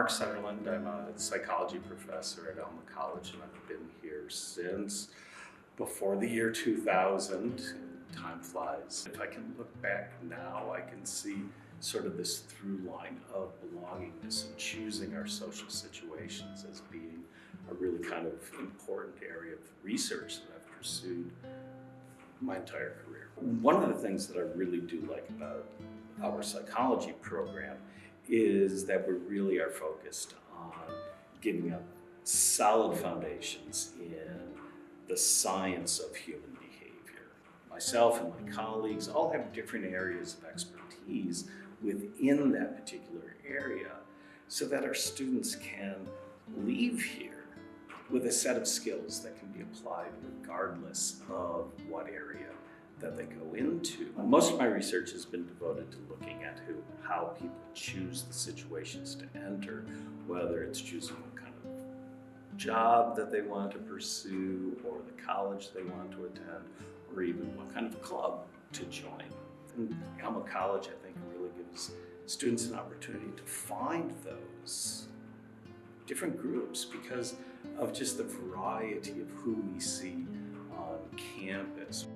Mark Sutherland. I'm a psychology professor at Alma College, and I've been here since before the year 2000. Time flies. If I can look back now, I can see sort of this through line of belongingness and choosing our social situations as being a really kind of important area of research that I've pursued my entire career. One of the things that I really do like about our psychology program is that we really are focused on giving up solid foundations in the science of human behavior. Myself and my colleagues all have different areas of expertise within that particular area so that our students can leave here with a set of skills that can be applied regardless of what area that they go into. Most of my research has been devoted to looking at how people choose the situations to enter, whether it's choosing what kind of job that they want to pursue, or the college they want to attend, or even what kind of club to join. And Alma College, I think, really gives students an opportunity to find those different groups because of just the variety of who we see on campus.